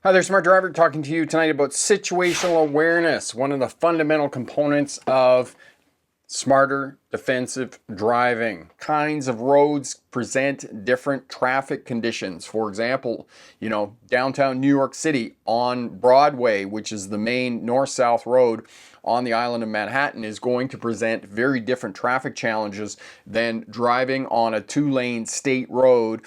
Hi there, Smart Driver, talking to you tonight about situational awareness, one of the fundamental components of smarter defensive driving. Kinds of roads present different traffic conditions. For example, downtown New York City on Broadway, which is the main north-south road on the island of Manhattan, is going to present very different traffic challenges than driving on a two-lane state road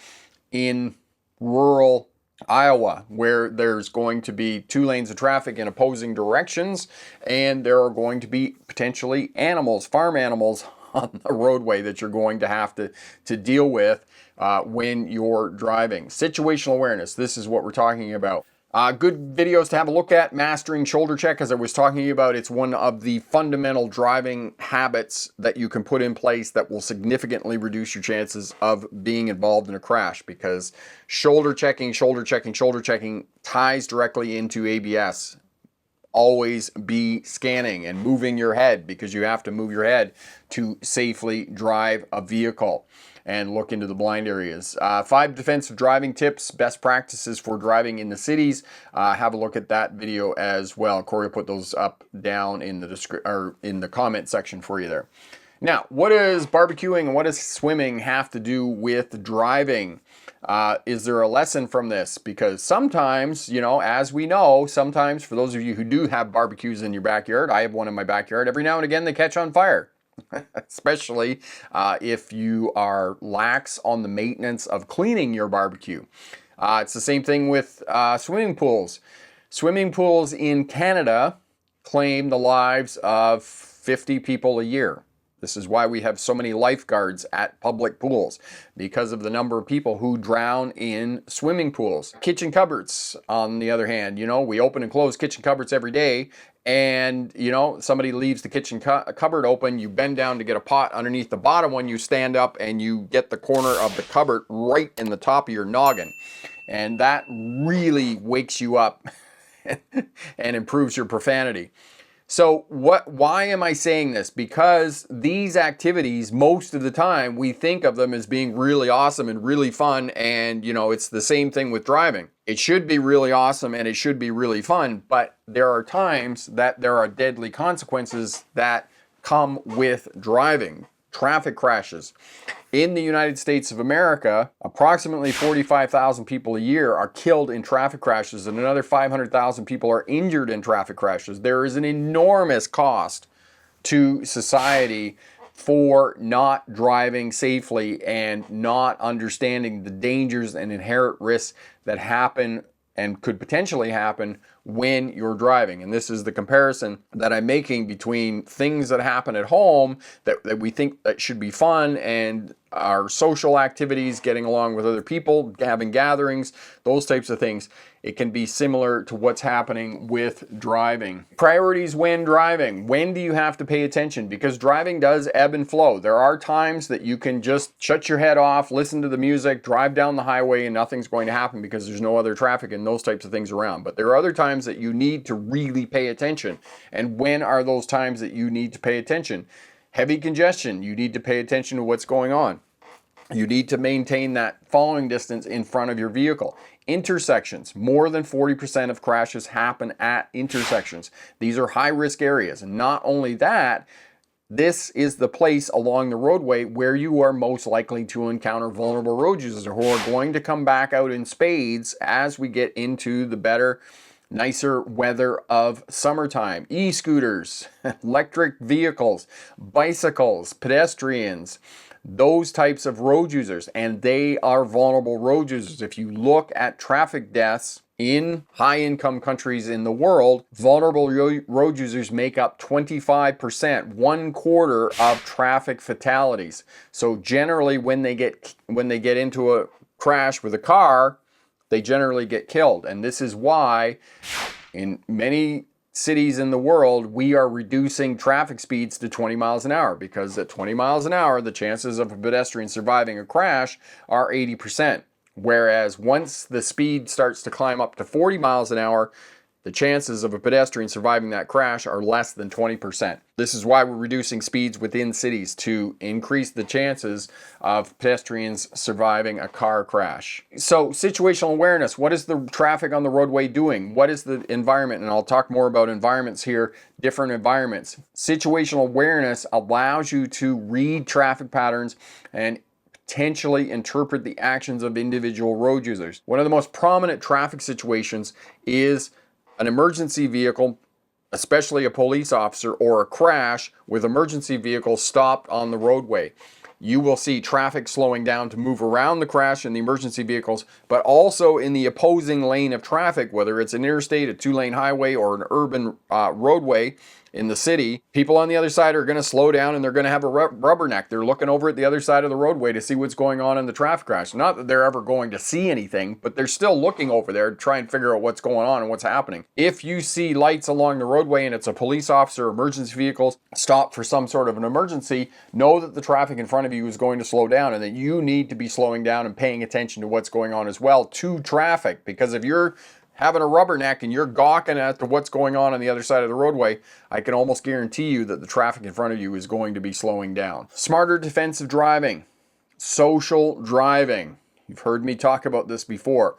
in rural Iowa, where there's going to be two lanes of traffic in opposing directions, and there are going to be potentially animals, farm animals, on the roadway that you're going to have to deal with when you're driving. Situational awareness, this is what we're talking about. Good videos to have a look at. Mastering shoulder check, as I was talking about, it's one of the fundamental driving habits that you can put in place that will significantly reduce your chances of being involved in a crash, because shoulder checking ties directly into ABS. Always be scanning and moving your head, because you have to move your head to safely drive a vehicle and look into the blind areas. 5 defensive driving tips, best practices for driving in the cities. Have a look at that video as well. Corey will put those up down in the comment section for you there. Now, what does barbecuing and what does swimming have to do with driving? Is there a lesson from this? Because sometimes, as we know, sometimes for those of you who do have barbecues in your backyard, I have one in my backyard, every now and again they catch on fire. Especially if you are lax on the maintenance of cleaning your barbecue. It's the same thing with swimming pools. Swimming pools in Canada claim the lives of 50 people a year. This is why we have so many lifeguards at public pools, because of the number of people who drown in swimming pools. Kitchen cupboards, on the other hand, we open and close kitchen cupboards every day, and somebody leaves the kitchen cupboard open, you bend down to get a pot underneath the bottom one, you stand up and you get the corner of the cupboard right in the top of your noggin. And that really wakes you up and improves your profanity. So why am I saying this? Because these activities, most of the time, we think of them as being really awesome and really fun, and it's the same thing with driving. It should be really awesome and it should be really fun, but there are times that there are deadly consequences that come with driving. Traffic crashes. In the United States of America, approximately 45,000 people a year are killed in traffic crashes, and another 500,000 people are injured in traffic crashes. There is an enormous cost to society for not driving safely and not understanding the dangers and inherent risks that happen and could potentially happen when you're driving. And this is the comparison that I'm making between things that happen at home that we think that should be fun, and our social activities, getting along with other people, having gatherings, those types of things. It can be similar to what's happening with driving. Priorities when driving. When do you have to pay attention? Because driving does ebb and flow. There are times that you can just shut your head off, listen to the music, drive down the highway, and nothing's going to happen because there's no other traffic and those types of things around. But there are other times that you need to really pay attention. And when are those times that you need to pay attention? Heavy congestion, you need to pay attention to what's going on. You need to maintain that following distance in front of your vehicle. Intersections, more than 40% of crashes happen at intersections. These are high-risk areas. And not only that, this is the place along the roadway where you are most likely to encounter vulnerable road users who are going to come back out in spades as we get into the better, nicer weather of summertime. E-scooters, electric vehicles, bicycles, pedestrians, those types of road users, and they are vulnerable road users. If you look at traffic deaths in high-income countries in the world, vulnerable road users make up 25%, 1/4 of traffic fatalities. So generally, when they get into a crash with a car, they generally get killed. And this is why in many cities in the world, we are reducing traffic speeds to 20 miles an hour, because at 20 miles an hour, the chances of a pedestrian surviving a crash are 80%. Whereas once the speed starts to climb up to 40 miles an hour, the chances of a pedestrian surviving that crash are less than 20%. This is why we're reducing speeds within cities, to increase the chances of pedestrians surviving a car crash. So situational awareness, what is the traffic on the roadway doing? What is the environment? And I'll talk more about environments here, different environments. Situational awareness allows you to read traffic patterns and potentially interpret the actions of individual road users. One of the most prominent traffic situations is an emergency vehicle, especially a police officer, or a crash with emergency vehicles stopped on the roadway. You will see traffic slowing down to move around the crash in the emergency vehicles, but also in the opposing lane of traffic, whether it's an interstate, a two-lane highway, or an urban roadway in the city. People on the other side are going to slow down and they're going to have a rubberneck. They're looking over at the other side of the roadway to see what's going on in the traffic crash. Not that they're ever going to see anything, but they're still looking over there to try and figure out what's going on and what's happening. If you see lights along the roadway and it's a police officer, emergency vehicles stopped for some sort of an emergency, know that the traffic in front of you is going to slow down and that you need to be slowing down and paying attention to what's going on as well to traffic. Because if you're having a rubberneck and you're gawking at what's going on the other side of the roadway, I can almost guarantee you that the traffic in front of you is going to be slowing down. Smarter defensive driving, social driving. You've heard me talk about this before.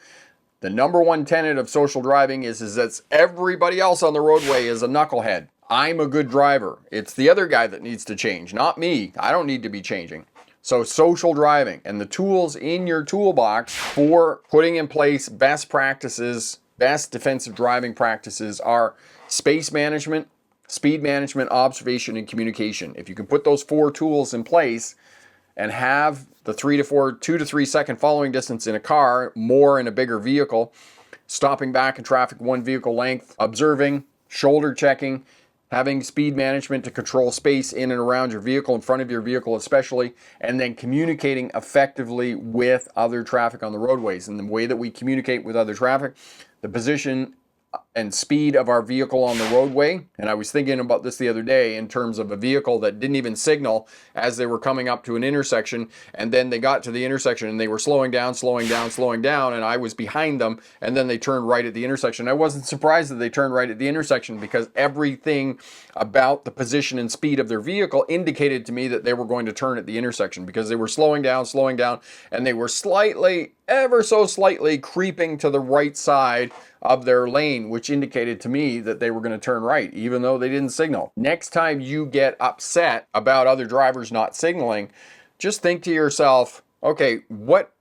The number one tenet of social driving is that everybody else on the roadway is a knucklehead. I'm a good driver. It's the other guy that needs to change, not me. I don't need to be changing. So social driving and the tools in your toolbox for putting in place best practices, best defensive driving practices are space management, speed management, observation, and communication. If you can put those 4 tools in place and have the 2 to 3 second following distance in a car, more in a bigger vehicle, stopping back in traffic 1 vehicle length, observing, shoulder checking, having speed management to control space in and around your vehicle, in front of your vehicle especially, and then communicating effectively with other traffic on the roadways. And the way that we communicate with other traffic, the position and speed of our vehicle on the roadway. And I was thinking about this the other day in terms of a vehicle that didn't even signal as they were coming up to an intersection, and then they got to the intersection and they were slowing down, and I was behind them, and then they turned right at the intersection. I wasn't surprised that they turned right at the intersection because everything about the position and speed of their vehicle indicated to me that they were going to turn at the intersection, because they were slowing down, and they were slightly, ever so slightly, creeping to the right side of their lane, which indicated to me that they were going to turn right, even though they didn't signal. Next time you get upset about other drivers not signaling, just think to yourself, okay, what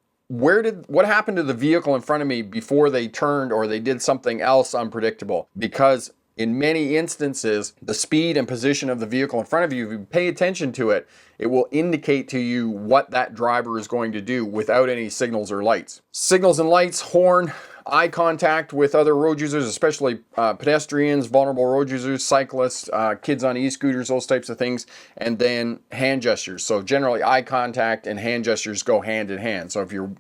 happened to the vehicle in front of me before they turned or they did something else unpredictable? Because in many instances, the speed and position of the vehicle in front of you, if you pay attention to it, it will indicate to you what that driver is going to do without any signals or lights. Signals and lights, horn, eye contact with other road users, especially pedestrians, vulnerable road users, cyclists, kids on e-scooters, those types of things, and then hand gestures. So generally eye contact and hand gestures go hand in hand. So if you're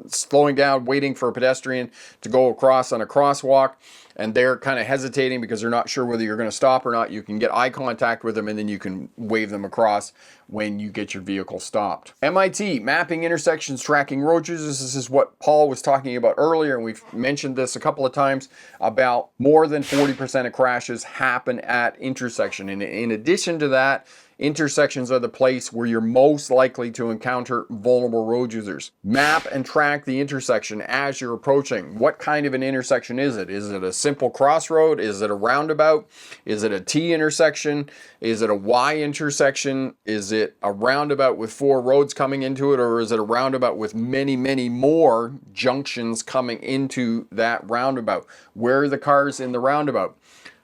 slowing down, waiting for a pedestrian to go across on a crosswalk, and they're kind of hesitating because they're not sure whether you're going to stop or not, you can get eye contact with them and then you can wave them across when you get your vehicle stopped. MIT, mapping intersections, tracking road users. This is what Paul was talking about earlier, and we've mentioned this a couple of times, about more than 40% of crashes happen at intersection. And in addition to that, intersections are the place where you're most likely to encounter vulnerable road users. Map and track the intersection as you're approaching. What kind of an intersection is it? Is it a simple crossroad? Is it a roundabout? Is it a T intersection? Is it a Y intersection? Is it a roundabout with 4 roads coming into it? Or is it a roundabout with many, many more junctions coming into that roundabout? Where are the cars in the roundabout?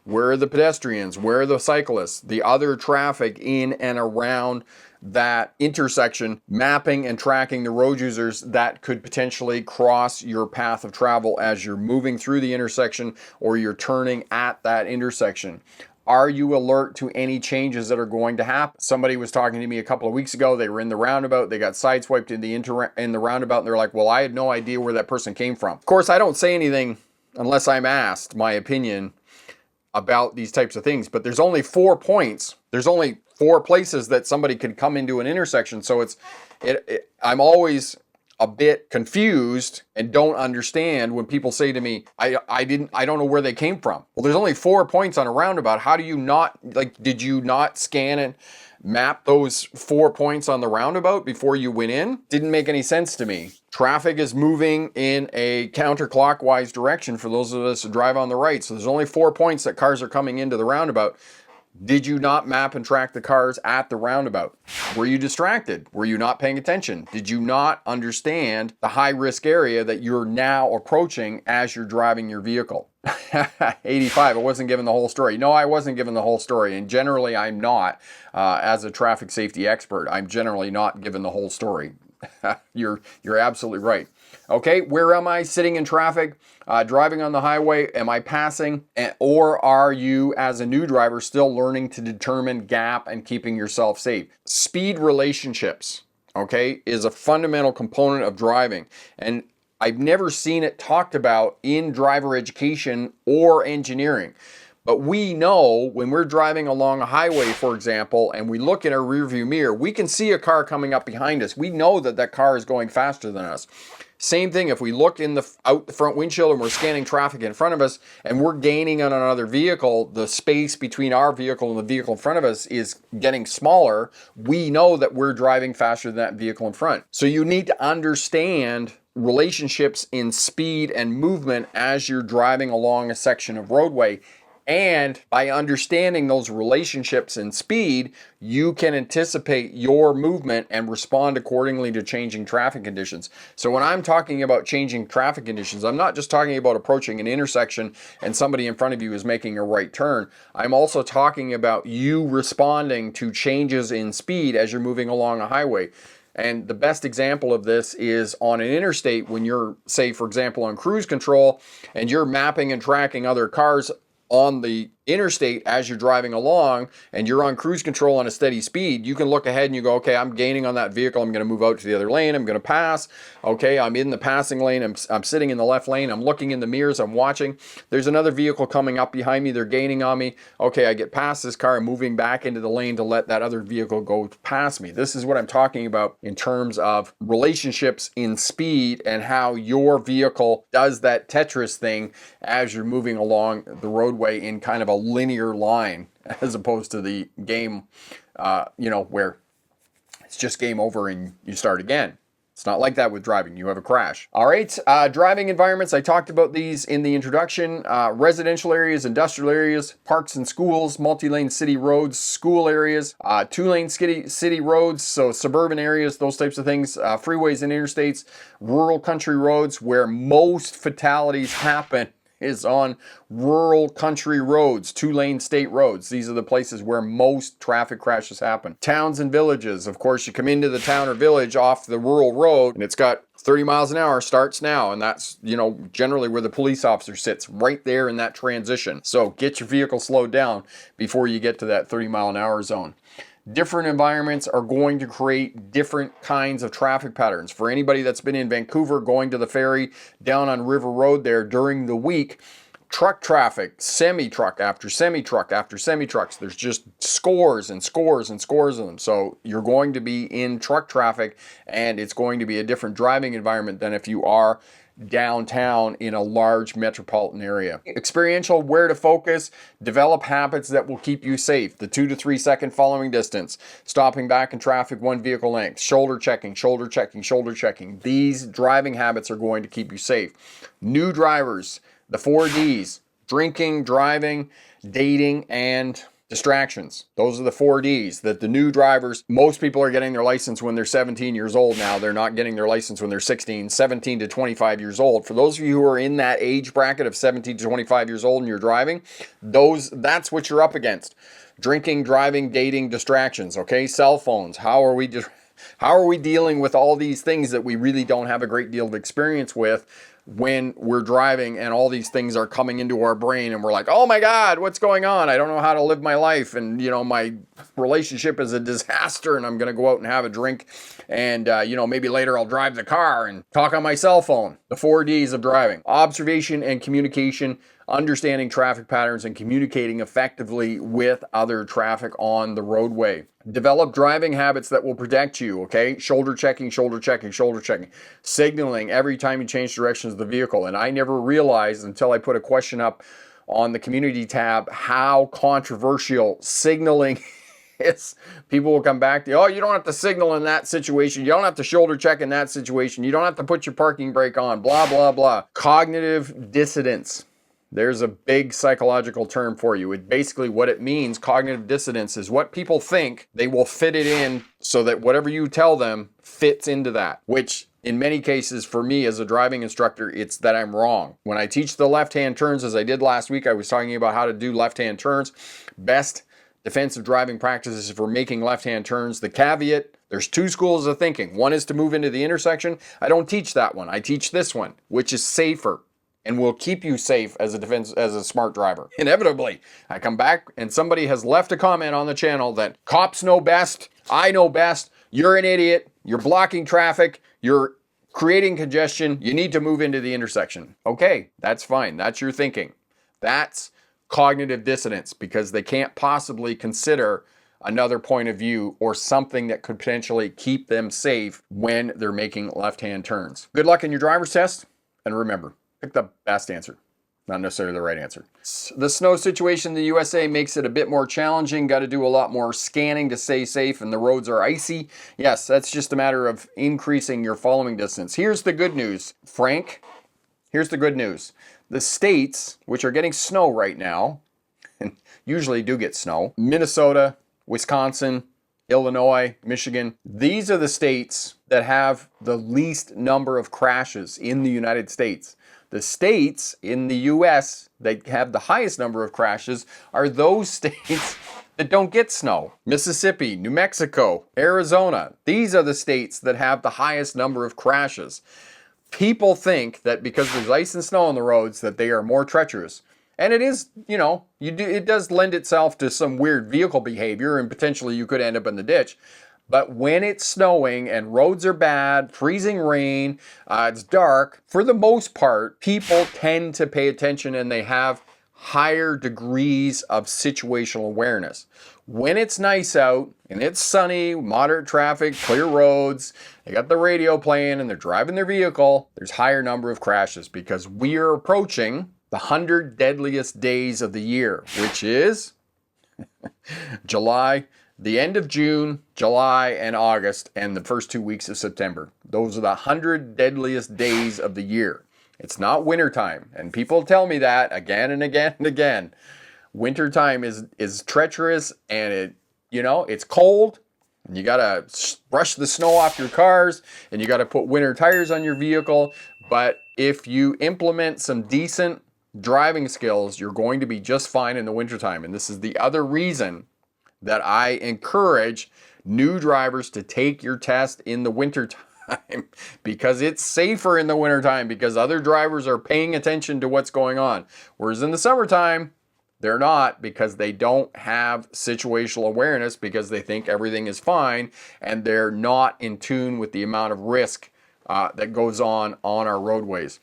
Where are the pedestrians? Where are the cyclists? The other traffic in and around that intersection, mapping and tracking the road users that could potentially cross your path of travel as you're moving through the intersection or you're turning at that intersection. Are you alert to any changes that are going to happen? Somebody was talking to me a couple of weeks ago. They were in the roundabout. They got sideswiped in the roundabout, and they're like, well, I had no idea where that person came from. Of course, I don't say anything unless I'm asked my opinion about these types of things, but there's only 4 points. There's only 4 places that somebody could come into an intersection. So I'm always a bit confused and don't understand when people say to me, I don't know where they came from. Well, there's only 4 points on a roundabout. How do you not, like, did you not scan and map those 4 points on the roundabout before you went in? Didn't make any sense to me. Traffic is moving in a counterclockwise direction for those of us who drive on the right. So there's only 4 points that cars are coming into the roundabout. Did you not map and track the cars at the roundabout? Were you distracted? Were you not paying attention? Did you not understand the high risk area that you're now approaching as you're driving your vehicle? 85, I wasn't given the whole story. No, I wasn't given the whole story. And generally, I'm not. As a traffic safety expert, I'm generally not given the whole story. You're absolutely right. Okay, where am I sitting in traffic, driving on the highway? Am I passing? Or are you, as a new driver, still learning to determine gap and keeping yourself safe? Speed relationships, okay, is a fundamental component of driving. And I've never seen it talked about in driver education or engineering. But we know when we're driving along a highway, for example, and we look in our rearview mirror, we can see a car coming up behind us. We know that that car is going faster than us. Same thing if we look out the front windshield and we're scanning traffic in front of us and we're gaining on another vehicle, the space between our vehicle and the vehicle in front of us is getting smaller. We know that we're driving faster than that vehicle in front. So you need to understand relationships in speed and movement as you're driving along a section of roadway. And by understanding those relationships and speed, you can anticipate your movement and respond accordingly to changing traffic conditions. So when I'm talking about changing traffic conditions, I'm not just talking about approaching an intersection and somebody in front of you is making a right turn. I'm also talking about you responding to changes in speed as you're moving along a highway. And the best example of this is on an interstate when you're, say, for example, on cruise control and you're mapping and tracking other cars on the interstate as you're driving along and you're on cruise control on a steady speed. You can look ahead and you go, okay, I'm gaining on that vehicle. I'm going to move out to the other lane. I'm going to pass. Okay, I'm in the passing lane. I'm sitting in the left lane. I'm looking in the mirrors. I'm watching. There's another vehicle coming up behind me. They're gaining on me. Okay, I get past this car. I'm moving back into the lane to let that other vehicle go past me. This is what I'm talking about in terms of relationships in speed and how your vehicle does that Tetris thing as you're moving along the roadway in kind of a linear line, as opposed to the game, where it's just game over and you start again. It's not like that with driving. You have a crash. All right, driving environments. I talked about these in the introduction. Residential areas, industrial areas, parks and schools, multi-lane city roads, school areas, two-lane city roads, so suburban areas, those types of things, freeways and interstates, rural country roads where most fatalities happen is on rural country roads, two-lane state roads. These are the places where most traffic crashes happen. Towns and villages. Of course, you come into the town or village off the rural road and it's got 30 miles an hour, starts now. And that's, generally where the police officer sits, right there in that transition. So get your vehicle slowed down before you get to that 30 mile an hour zone. Different environments are going to create different kinds of traffic patterns. For anybody that's been in Vancouver going to the ferry down on River Road there during the week, truck traffic, semi-truck after semi-truck after semi-trucks. There's just scores and scores and scores of them. So you're going to be in truck traffic and it's going to be a different driving environment than if you are downtown in a large metropolitan area. Experiential, where to focus, develop habits that will keep you safe. The 2 to 3 second following distance, stopping back in traffic 1 vehicle length, shoulder checking, shoulder checking, shoulder checking. These driving habits are going to keep you safe. New drivers, the 4 Ds, drinking, driving, dating, and distractions. Those are the 4 Ds that the new drivers, most people are getting their license when they're 17 years old now. They're not getting their license when they're 17 to 25 years old. For those of you who are in that age bracket of 17 to 25 years old and you're driving, that's what you're up against. Drinking, driving, dating, distractions, okay? Cell phones. How are we dealing with all these things that we really don't have a great deal of experience with when we're driving and all these things are coming into our brain and we're like, oh my God, what's going on? I don't know how to live my life. And, my relationship is a disaster and I'm going to go out and have a drink. And, maybe later I'll drive the car and talk on my cell phone. The 4 Ds of driving: observation and communication, understanding traffic patterns and communicating effectively with other traffic on the roadway. Develop driving habits that will protect you, okay? Shoulder checking, shoulder checking, shoulder checking. Signaling every time you change directions of the vehicle. And I never realized until I put a question up on the community tab how controversial signaling is. People will come back to, oh, you don't have to signal in that situation. You don't have to shoulder check in that situation. You don't have to put your parking brake on, blah, blah, blah. Cognitive dissonance. There's a big psychological term for you. Basically what it means, cognitive dissonance, is what people think. They will fit it in so that whatever you tell them fits into that, which in many cases for me as a driving instructor, it's that I'm wrong. When I teach the left-hand turns, as I did last week, I was talking about how to do left-hand turns. Best defensive driving practices for making left-hand turns. The caveat, there's two schools of thinking. One is to move into the intersection. I don't teach that one. I teach this one, which is safer and will keep you safe as a smart driver. Inevitably, I come back and somebody has left a comment on the channel that cops know best, I know best, you're an idiot, you're blocking traffic, you're creating congestion, you need to move into the intersection. Okay, that's fine, that's your thinking. That's cognitive dissonance because they can't possibly consider another point of view or something that could potentially keep them safe when they're making left-hand turns. Good luck in your driver's test, and remember, pick the best answer, not necessarily the right answer. The snow situation in the USA makes it a bit more challenging. Got to do a lot more scanning to stay safe, and the roads are icy. Yes, that's just a matter of increasing your following distance. Here's the good news, Frank. Here's the good news. The states, which are getting snow right now, and usually do get snow, Minnesota, Wisconsin, Illinois, Michigan, these are the states that have the least number of crashes in the United States. The states in the US that have the highest number of crashes are those states that don't get snow. Mississippi, New Mexico, Arizona, these are the states that have the highest number of crashes. People think that because there's ice and snow on the roads that they are more treacherous. And it is, it does lend itself to some weird vehicle behavior and potentially you could end up in the ditch. But when it's snowing and roads are bad, freezing rain, it's dark, for the most part, people tend to pay attention and they have higher degrees of situational awareness. When it's nice out and it's sunny, moderate traffic, clear roads, they got the radio playing and they're driving their vehicle, there's higher number of crashes because we are approaching the 100 deadliest days of the year, which is July, the end of June, July, and August, and the first 2 weeks of September. Those are the 100 deadliest days of the year. It's not wintertime, and people tell me that again and again and again. Wintertime is treacherous, and it's cold, and you gotta brush the snow off your cars, and you gotta put winter tires on your vehicle. But if you implement some decent driving skills, you're going to be just fine in the wintertime. And this is the other reason that I encourage new drivers to take your test in the wintertime because it's safer in the wintertime because other drivers are paying attention to what's going on. Whereas in the summertime, they're not because they don't have situational awareness because they think everything is fine and they're not in tune with the amount of risk that goes on our roadways.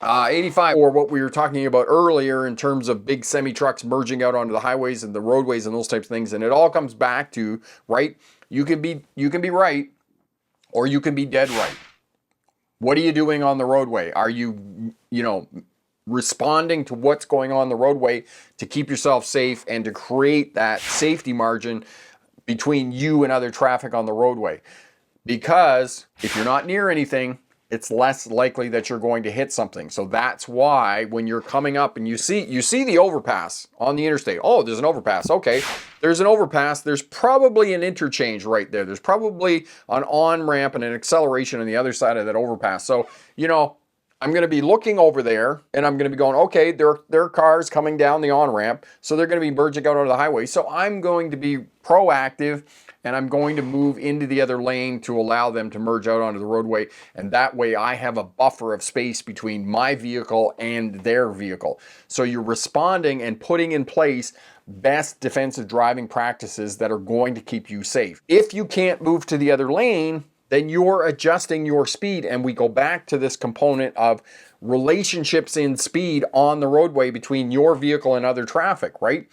85, or what we were talking about earlier in terms of big semi-trucks merging out onto the highways and the roadways and those types of things. And it all comes back to, right, you can be right or you can be dead right. What are you doing on the roadway? Are you, responding to what's going on the roadway to keep yourself safe and to create that safety margin between you and other traffic on the roadway? Because if you're not near anything, it's less likely that you're going to hit something. So that's why when you're coming up and you see the overpass on the interstate. Oh, there's an overpass. Okay, there's an overpass. There's probably an interchange right there. There's probably an on-ramp and an acceleration on the other side of that overpass. So, I'm going to be looking over there and I'm going to be going, okay, there are cars coming down the on-ramp. So they're going to be merging out onto the highway. So I'm going to be proactive and I'm going to move into the other lane to allow them to merge out onto the roadway. And that way I have a buffer of space between my vehicle and their vehicle. So you're responding and putting in place best defensive driving practices that are going to keep you safe. If you can't move to the other lane, then you're adjusting your speed. And we go back to this component of relationships in speed on the roadway between your vehicle and other traffic, right?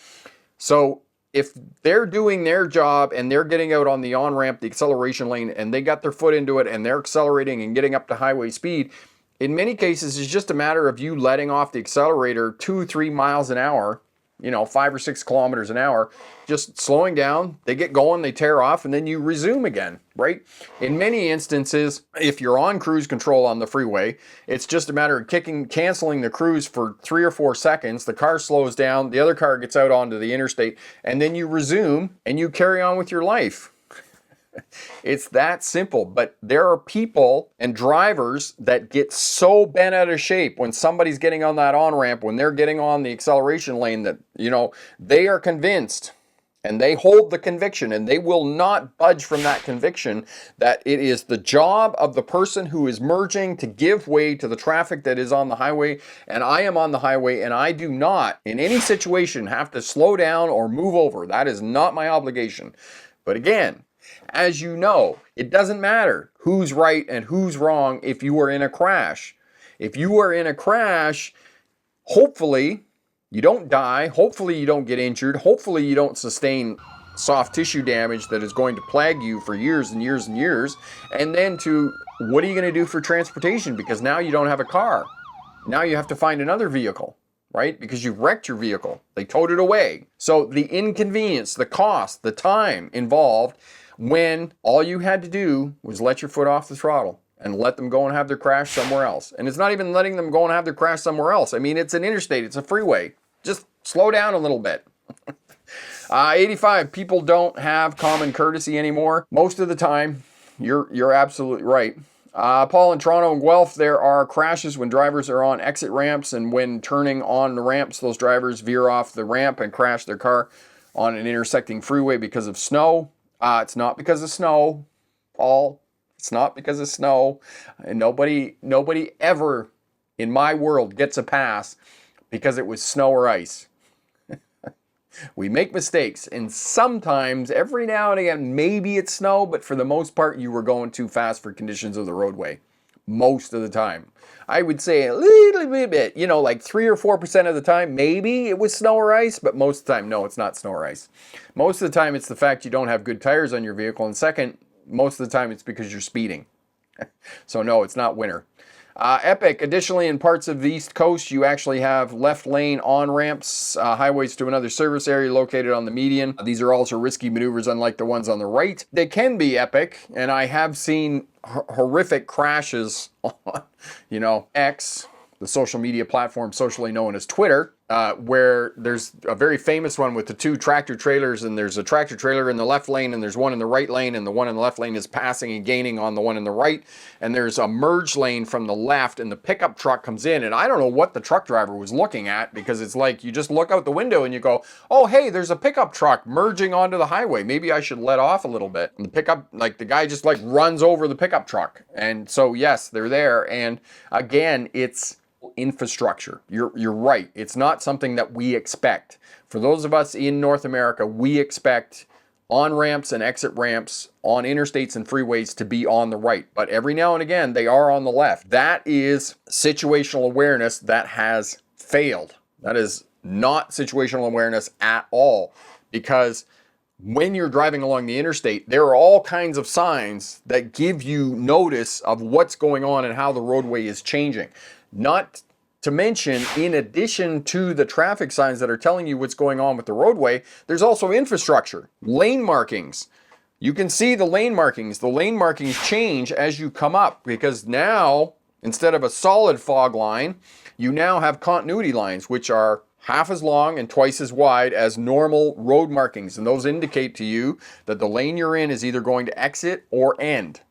So if they're doing their job and they're getting out on the on-ramp, the acceleration lane, and they got their foot into it and they're accelerating and getting up to highway speed, in many cases, it's just a matter of you letting off the accelerator 2-3 miles an hour, 5 or 6 kilometers an hour, just slowing down, they get going, they tear off, and then you resume again, right? In many instances, if you're on cruise control on the freeway, it's just a matter of canceling the cruise for 3 or 4 seconds, the car slows down, the other car gets out onto the interstate, and then you resume and you carry on with your life. It's that simple. But there are people and drivers that get so bent out of shape when somebody's getting on that on-ramp, when they're getting on the acceleration lane, that, they are convinced, and they hold the conviction, and they will not budge from that conviction, that it is the job of the person who is merging to give way to the traffic that is on the highway. And I am on the highway, and I do not, in any situation, have to slow down or move over. That is not my obligation. But again, as you know, it doesn't matter who's right and who's wrong if you are in a crash. If you are in a crash, hopefully you don't die, hopefully you don't get injured, hopefully you don't sustain soft tissue damage that is going to plague you for years and years and years. And then what are you going to do for transportation? Because now you don't have a car. Now you have to find another vehicle, right? Because you've wrecked your vehicle. They towed it away. So the inconvenience, the cost, the time involved, when all you had to do was let your foot off the throttle and let them go and have their crash somewhere else. And it's not even letting them go and have their crash somewhere else. I mean, it's an interstate, it's a freeway. Just slow down a little bit. 85, people don't have common courtesy anymore. Most of the time, you're absolutely right. Paul, in Toronto and Guelph, there are crashes when drivers are on exit ramps, and when turning on the ramps, those drivers veer off the ramp and crash their car on an intersecting freeway because of snow. It's not because of snow, Paul. It's not because of snow. And nobody ever in my world gets a pass because it was snow or ice. We make mistakes, and sometimes, every now and again, maybe it's snow, but for the most part, you were going too fast for conditions of the roadway. Most of the time. I would say a little bit, like 3 or 4% of the time, maybe it was snow or ice, but most of the time, no, it's not snow or ice. Most of the time, it's the fact you don't have good tires on your vehicle, and second, most of the time, it's because you're speeding. So no, it's not winter. Epic. Additionally, in parts of the East Coast, you actually have left lane on-ramps, highways to another service area located on the median. These are also risky maneuvers, unlike the ones on the right. They can be epic, and I have seen horrific crashes on, X, the social media platform socially known as Twitter, where there's a very famous one with the 2 tractor trailers, and there's a tractor trailer in the left lane and there's one in the right lane, and the one in the left lane is passing and gaining on the one in the right, and there's a merge lane from the left, and the pickup truck comes in, and I don't know what the truck driver was looking at, because it's like you just look out the window and you go, oh hey, there's a pickup truck merging onto the highway, maybe I should let off a little bit. And the pickup, the guy just runs over the pickup truck. And so yes, they're there, and again, it's infrastructure. You're right. It's not something that we expect. For those of us in North America, we expect on-ramps and exit ramps on interstates and freeways to be on the right. But every now and again, they are on the left. That is situational awareness that has failed. That is not situational awareness at all. Because when you're driving along the interstate, there are all kinds of signs that give you notice of what's going on and how the roadway is changing. Not to mention, in addition to the traffic signs that are telling you what's going on with the roadway, there's also infrastructure, lane markings. You can see the lane markings. The lane markings change as you come up, because now, instead of a solid fog line, you now have continuity lines, which are half as long and twice as wide as normal road markings. And those indicate to you that the lane you're in is either going to exit or end.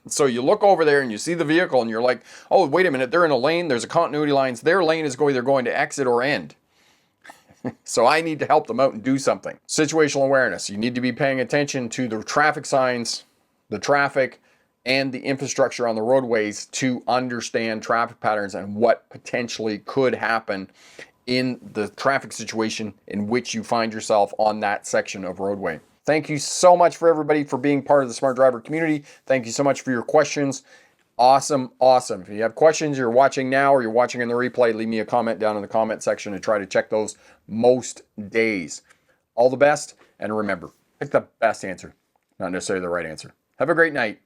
So you look over there and you see the vehicle and you're like, oh, wait a minute, they're in a lane, there's a continuity lines, their lane is either going to exit or end. So I need to help them out and do something. Situational awareness. You need to be paying attention to the traffic signs, the traffic, and the infrastructure on the roadways to understand traffic patterns and what potentially could happen in the traffic situation in which you find yourself on that section of roadway. Thank you so much for everybody for being part of the Smart Driver community. Thank you so much for your questions. Awesome. If you have questions, you're watching now or you're watching in the replay, leave me a comment down in the comment section and try to check those most days. All the best, and remember, pick the best answer, not necessarily the right answer. Have a great night.